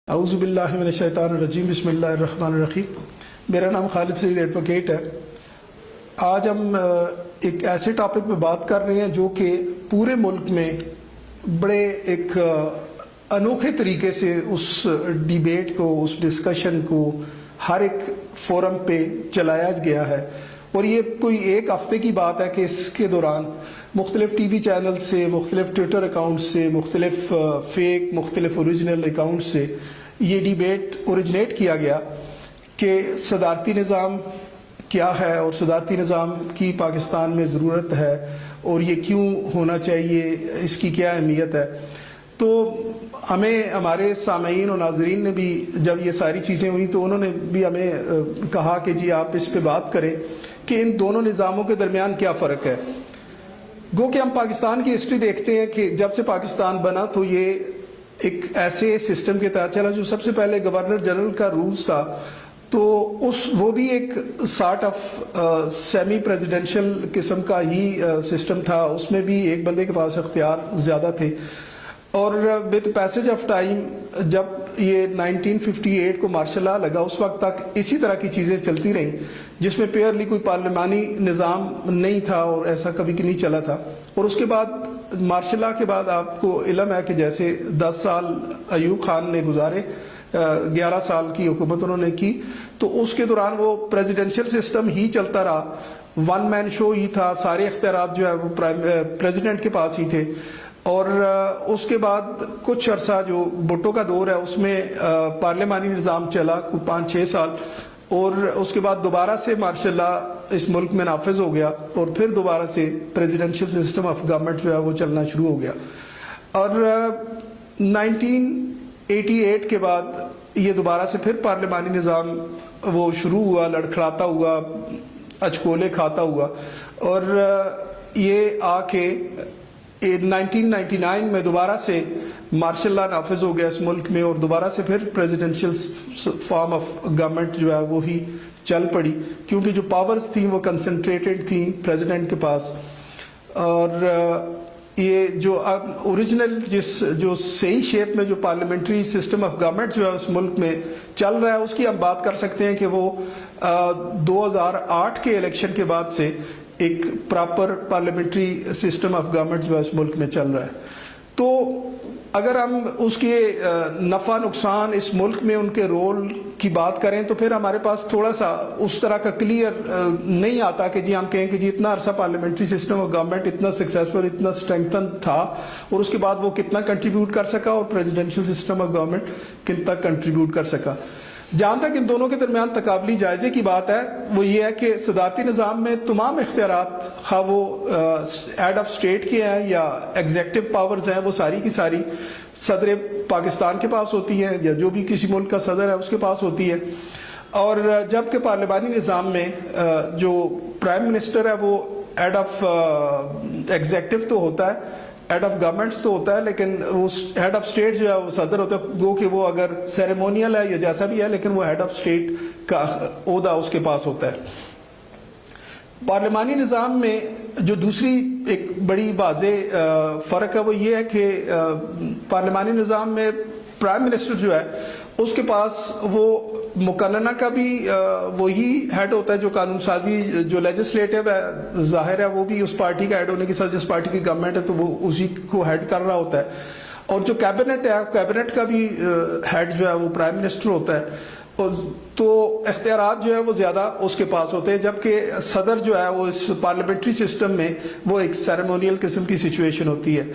اعوذ باللہ من الشیطان الرجیم بسم اللہ الرحمن الرحیم۔ میرا نام خالد سعید ایڈوکیٹ ہے۔ آج ہم ایک ایسے ٹاپک پہ بات کر رہے ہیں جو کہ پورے ملک میں بڑے ایک انوکھے طریقے سے اس ڈیبیٹ کو، اس ڈسکشن کو ہر ایک فورم پہ چلایا گیا ہے، اور یہ کوئی ایک ہفتے کی بات ہے کہ اس کے دوران مختلف ٹی وی چینل سے، مختلف ٹویٹر اکاؤنٹ سے، مختلف فیک، مختلف اوریجنل اکاؤنٹ سے یہ ڈیبیٹ اوریجنیٹ کیا گیا کہ صدارتی نظام کیا ہے اور صدارتی نظام کی پاکستان میں ضرورت ہے اور یہ کیوں ہونا چاہیے، اس کی کیا اہمیت ہے۔ تو ہمیں ہمارے سامعین اور ناظرین نے بھی جب یہ ساری چیزیں ہوئیں تو انہوں نے بھی ہمیں کہا کہ جی آپ اس پہ بات کریں کہ ان دونوں نظاموں کے درمیان کیا فرق ہے۔ گو کہ ہم پاکستان کی ہسٹری دیکھتے ہیں کہ جب سے پاکستان بنا تو یہ ایک ایسے سسٹم کے تحت چلا جو سب سے پہلے گورنر جنرل کا رولز تھا، تو وہ بھی ایک سارٹ آف سیمی پریزیڈنشل قسم کا ہی سسٹم تھا۔ اس میں بھی ایک بندے کے پاس اختیار زیادہ تھے، اور ود پیسج آف ٹائم جب یہ 1958 کو مارشل لا لگا اس وقت تک اسی طرح کی چیزیں چلتی رہیں، جس میں پیئرلی کوئی پارلیمانی نظام نہیں تھا اور ایسا کبھی نہیں چلا تھا۔ اور اس کے بعد مارشل لا کے بعد آپ کو علم ہے کہ جیسے 10 سال ایوب خان نے گزارے، 11 سال کی حکومت انہوں نے کی، تو اس کے دوران وہ پریزیڈنشل سسٹم ہی چلتا رہا، ون مین شو ہی تھا، سارے اختیارات جو ہے وہ پریزیڈنٹ کے پاس ہی تھے۔ اور اس کے بعد کچھ عرصہ جو بھٹو کا دور ہے اس میں پارلیمانی نظام چلا 5-6 سال، اور اس کے بعد دوبارہ سے مارشل لا اس ملک میں نافذ ہو گیا، اور پھر دوبارہ سے پریزیڈنشل سسٹم آف گورنمنٹ جو ہے وہ چلنا شروع ہو گیا۔ اور 1988 کے بعد یہ دوبارہ سے پھر پارلیمانی نظام وہ شروع ہوا، لڑکھڑاتا ہوا، اچکولے کھاتا ہوا، اور یہ آ کے 1999 میں دوبارہ سے مارشل لا نافذ ہو گیا اس ملک میں، اور دوبارہ سے پھر پریزیڈنشل فارم آف گورنمنٹ جو ہے وہی چل پڑی، کیونکہ جو پاورز تھیں وہ کنسنٹریٹڈ تھیں پریزیڈنٹ کے پاس۔ اور یہ جو اب اوریجنل جو صحیح شیپ میں جو پارلیمنٹری سسٹم آف گورنمنٹ جو ہے اس ملک میں چل رہا ہے، اس کی ہم بات کر سکتے ہیں کہ وہ 2008 کے الیکشن کے بعد سے ایک proper parliamentary system of government جو ہے اس ملک میں چل رہا ہے۔ تو اگر ہم اس کے نفع نقصان اس ملک میں ان کے رول کی بات کریں تو پھر ہمارے پاس تھوڑا سا اس طرح کا کلیئر نہیں آتا کہ جی ہم کہیں کہ جی اتنا عرصہ پارلیمنٹری سسٹم آف گورنمنٹ اتنا سکسیسفل، اتنا اسٹرینگتھن تھا، اور اس کے بعد وہ کتنا کنٹریبیوٹ کر سکا، اور پریزیڈنشل سسٹم آف گورنمنٹ کتنا کنٹریبیوٹ کر سکا۔ جہاں تک ان دونوں کے درمیان تقابلی جائزے کی بات ہے وہ یہ ہے کہ صدارتی نظام میں تمام اختیارات، خواہ وہ ہیڈ آف اسٹیٹ کے ہیں یا ایگزیکٹو پاورز ہیں، وہ ساری کی ساری صدر پاکستان کے پاس ہوتی ہے، یا جو بھی کسی ملک کا صدر ہے اس کے پاس ہوتی ہے۔ اور جبکہ پارلیمانی نظام میں جو پرائم منسٹر ہے وہ ہیڈ آف ایگزیکٹو تو ہوتا ہے، ہیڈ آف گورنمنٹس تو ہوتا ہے، لیکن وہ ہیڈ آف اسٹیٹ جو ہے وہ صدر ہوتا ہے، گو کہ وہ اگر سیریمونیل ہے یا جیسا بھی ہے، لیکن وہ ہیڈ آف اسٹیٹ کا عہدہ اس کے پاس ہوتا ہے۔ پارلیمانی نظام میں جو دوسری ایک بڑی واضح فرق ہے وہ یہ ہے کہ پارلیمانی نظام میں پرائم منسٹر جو ہے اس کے پاس وہ مقننہ کا بھی وہی ہیڈ ہوتا ہے، جو قانون سازی جو لیجسلیٹو ہے ظاہر ہے وہ بھی اس پارٹی کا ہیڈ ہونے کے ساتھ، جس پارٹی کی گورنمنٹ ہے تو وہ اسی کو ہیڈ کر رہا ہوتا ہے، اور جو کیبنٹ ہے کیبنٹ کا بھی ہیڈ جو ہے وہ پرائم منسٹر ہوتا ہے، تو اختیارات جو ہے وہ زیادہ اس کے پاس ہوتے ہیں، جبکہ صدر جو ہے وہ اس پارلیمنٹری سسٹم میں وہ ایک سیریمونیل قسم کی سچویشن ہوتی ہے۔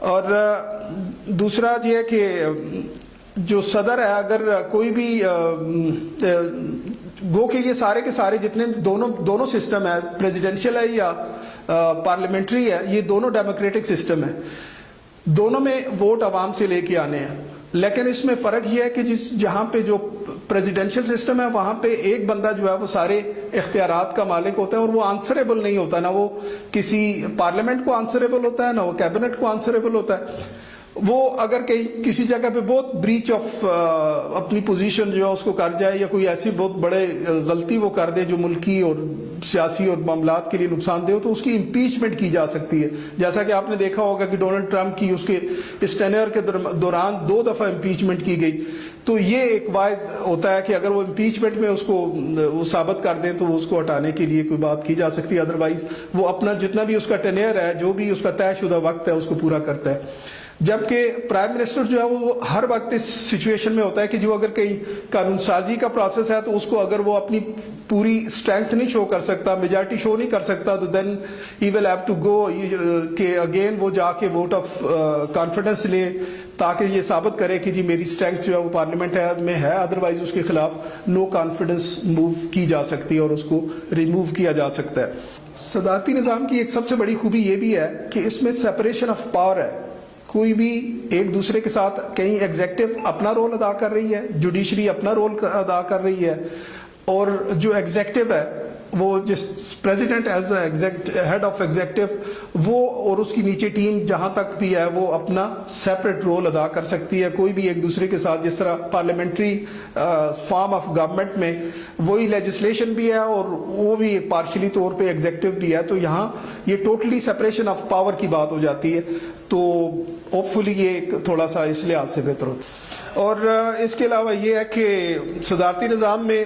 اور دوسرا یہ ہے کہ جو صدر ہے اگر کوئی بھی گو کہ یہ سارے کے سارے جتنے دونوں سسٹم ہے، پریزیڈنشل ہے یا پارلیمنٹری ہے، یہ دونوں ڈیموکریٹک سسٹم ہے، دونوں میں ووٹ عوام سے لے کے آنے ہیں، لیکن اس میں فرق یہ ہے کہ جہاں پہ جو پریزیڈنشل سسٹم ہے وہاں پہ ایک بندہ جو ہے وہ سارے اختیارات کا مالک ہوتا ہے، اور وہ آنسریبل نہیں ہوتا، نہ وہ کسی پارلیمنٹ کو آنسریبل ہوتا ہے، نہ وہ کیبنٹ کو آنسریبل ہوتا ہے۔ وہ اگر کسی جگہ پہ بہت بریچ آف اپنی پوزیشن جو ہے اس کو کر جائے، یا کوئی ایسی بہت بڑے غلطی وہ کر دے جو ملکی اور سیاسی اور معاملات کے لیے نقصان دہ ہو، تو اس کی امپیچمنٹ کی جا سکتی ہے، جیسا کہ آپ نے دیکھا ہوگا کہ ڈونلڈ ٹرمپ کی اس کے ٹینیئر کے دوران 2 دفعہ امپیچمنٹ کی گئی۔ تو یہ ایک واحد ہوتا ہے کہ اگر وہ امپیچمنٹ میں اس کو وہ ثابت کر دیں تو اس کو ہٹانے کے لیے کوئی بات کی جا سکتی ہے، ادروائز وہ اپنا جتنا بھی اس کا ٹینیئر ہے، جو بھی اس کا طے شدہ وقت ہے، اس کو پورا کرتا ہے. جبکہ پرائم منسٹر جو ہے وہ ہر وقت اس سچویشن میں ہوتا ہے کہ جو اگر کہیں قانون سازی کا پروسیس ہے تو اس کو اگر وہ اپنی پوری اسٹرینتھ نہیں شو کر سکتا، میجارٹی شو نہیں کر سکتا، تو دین ہی ول ہیو ٹو گو کہ اگین وہ جا کے ووٹ آف کانفیڈنس لے تاکہ یہ ثابت کرے کہ جی میری اسٹرینتھ جو ہے وہ پارلیمنٹ میں ہے، ادروائز اس کے خلاف نو کانفیڈنس موو کی جا سکتی ہے اور اس کو ریموو کیا جا سکتا ہے. صدارتی نظام کی ایک سب سے بڑی خوبی یہ بھی ہے کہ اس میں سیپریشن آف پاور ہے. کوئی بھی ایک دوسرے کے ساتھ کہیں ایگزیکٹو اپنا رول ادا کر رہی ہے، جوڈیشری اپنا رول ادا کر رہی ہے، اور جو ایگزیکٹو ہے وہ جس president as head of executive وہ اور اس کی نیچے ٹیم جہاں تک بھی ہے وہ اپنا سیپریٹ رول ادا کر سکتی ہے. کوئی بھی ایک دوسرے کے ساتھ، جس طرح پارلیمنٹری فارم آف گورنمنٹ میں وہی لیجسلیشن بھی ہے اور وہ بھی پارشلی طور پہ ایگزیکٹو بھی ہے، تو یہاں یہ ٹوٹلی سیپریشن آف پاور کی بات ہو جاتی ہے. تو ہوپ فلی یہ تھوڑا سا اس لحاظ سے بہتر ہوتا ہے. اور اس کے علاوہ یہ ہے کہ صدارتی نظام میں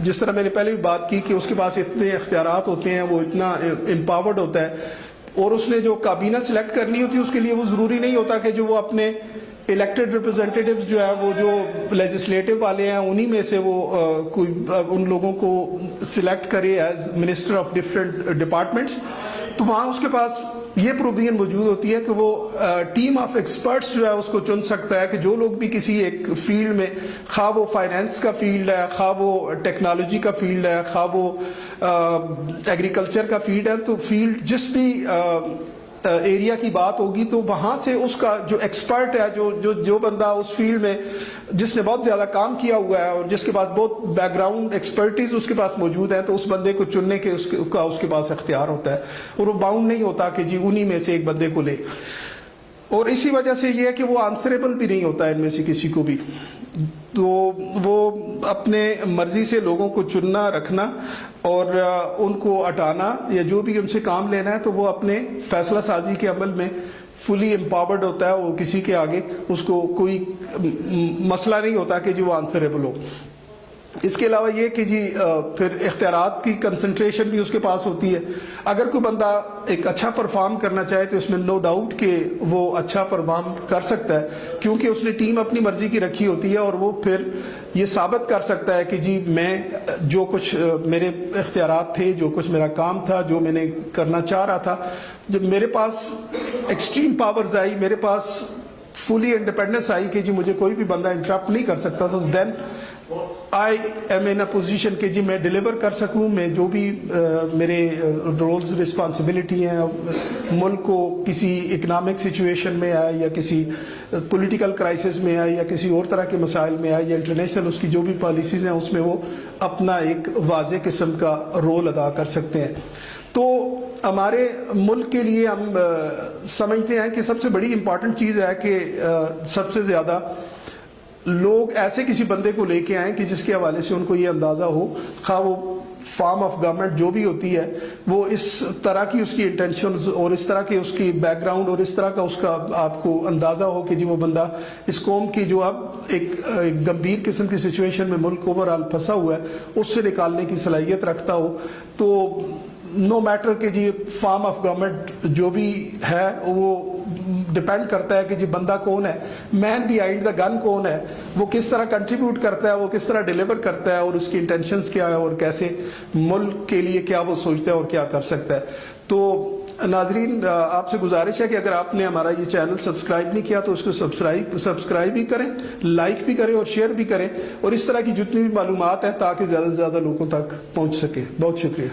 جس طرح میں نے پہلے بھی بات کی کہ اس کے پاس اتنے اختیارات ہوتے ہیں، وہ اتنا امپاورڈ ہوتا ہے، اور اس نے جو کابینہ سلیکٹ کرنی ہوتی ہے اس کے لیے وہ ضروری نہیں ہوتا کہ جو وہ اپنے الیکٹڈ ریپرزینٹیٹیوز جو ہے وہ جو لیجسلیٹو والے ہیں انہی میں سے وہ کوئی ان لوگوں کو سلیکٹ کرے as minister of different departments. تو وہاں اس کے پاس یہ پروویژن موجود ہوتی ہے کہ وہ ٹیم آف ایکسپرٹس جو ہے اس کو چن سکتا ہے کہ جو لوگ بھی کسی ایک فیلڈ میں، خواہ وہ فائنینس کا فیلڈ ہے، خواہ وہ ٹیکنالوجی کا فیلڈ ہے، خواہ وہ ایگریکلچر کا فیلڈ ہے، تو فیلڈ جس بھی ایریا کی بات ہوگی تو وہاں سے اس کا جو ایکسپرٹ ہے، جو بندہ اس فیلڈ میں جس نے بہت زیادہ کام کیا ہوا ہے اور جس کے پاس بہت بیک گراؤنڈ ایکسپرٹیز اس کے پاس موجود ہے، تو اس بندے کو چننے کے اس کے پاس اختیار ہوتا ہے اور وہ باؤنڈ نہیں ہوتا کہ جی انہی میں سے ایک بندے کو لے. اور اسی وجہ سے یہ ہے کہ وہ آنسریبل بھی نہیں ہوتا ہے ان میں سے کسی کو بھی. تو وہ اپنے مرضی سے لوگوں کو چننا، رکھنا اور ان کو ہٹانا یا جو بھی ان سے کام لینا ہے تو وہ اپنے فیصلہ سازی کے عمل میں فلی امپاورڈ ہوتا ہے. وہ کسی کے آگے اس کو کوئی مسئلہ نہیں ہوتا کہ جی وہ آنسریبل ہو. اس کے علاوہ یہ کہ جی پھر اختیارات کی کنسنٹریشن بھی اس کے پاس ہوتی ہے. اگر کوئی بندہ ایک اچھا پرفارم کرنا چاہے تو اس میں نو ڈاؤٹ کہ وہ اچھا پرفارم کر سکتا ہے، کیونکہ اس نے ٹیم اپنی مرضی کی رکھی ہوتی ہے اور وہ پھر یہ ثابت کر سکتا ہے کہ جی میں جو کچھ میرے اختیارات تھے، جو کچھ میرا کام تھا، جو میں نے کرنا چاہ رہا تھا، جب میرے پاس ایکسٹریم پاورز آئی، میرے پاس فلی انڈیپینڈنس آئی کہ جی مجھے کوئی بھی بندہ انٹرپٹ نہیں کر سکتا تھا، دین I am in a position کہ جی میں ڈیلیور کر سکوں. میں جو بھی میرے رولز رسپانسبلٹی ہیں ملک کو کسی اکنامک سچویشن میں آئے یا کسی پولیٹیکل کرائسس میں آئے یا کسی اور طرح کے مسائل میں آئے یا انٹرنیشنل اس کی جو بھی پالیسیز ہیں اس میں وہ اپنا ایک واضح قسم کا رول ادا کر سکتے ہیں. تو ہمارے ملک کے لیے ہم سمجھتے ہیں کہ سب سے بڑی امپورٹنٹ چیز ہے کہ سب سے زیادہ لوگ ایسے کسی بندے کو لے کے آئیں کہ جس کے حوالے سے ان کو یہ اندازہ ہو، خواہ وہ فارم آف گورنمنٹ جو بھی ہوتی ہے وہ اس طرح کی اس کی انٹینشنز اور اس طرح کے اس کی بیک گراؤنڈ اور اس طرح کا اس کا آپ کو اندازہ ہو کہ جی وہ بندہ اس قوم کی جو اب ایک گمبھیر قسم کی سچویشن میں ملک اوورآل پھنسا ہوا ہے اس سے نکالنے کی صلاحیت رکھتا ہو. تو نو میٹر کہ جی فارم آف گورنمنٹ جو بھی ہے وہ ڈپینڈ کرتا ہے کہ جی بندہ کون ہے، مین بیہائنڈ دا گن کون ہے، وہ کس طرح کنٹریبیوٹ کرتا ہے، وہ کس طرح ڈیلیور کرتا ہے اور اس کی انٹینشنز کیا ہے اور کیسے ملک کے لیے کیا وہ سوچتا ہے اور کیا کر سکتا ہے. تو ناظرین آپ سے گزارش ہے کہ اگر آپ نے ہمارا یہ چینل سبسکرائب نہیں کیا تو اس کو سبسکرائب بھی کریں، لائک بھی کریں اور شیئر بھی کریں، اور اس طرح کی جتنی بھی معلومات ہیں تاکہ زیادہ سے زیادہ لوگوں تک پہنچ سکے. بہت شکریہ.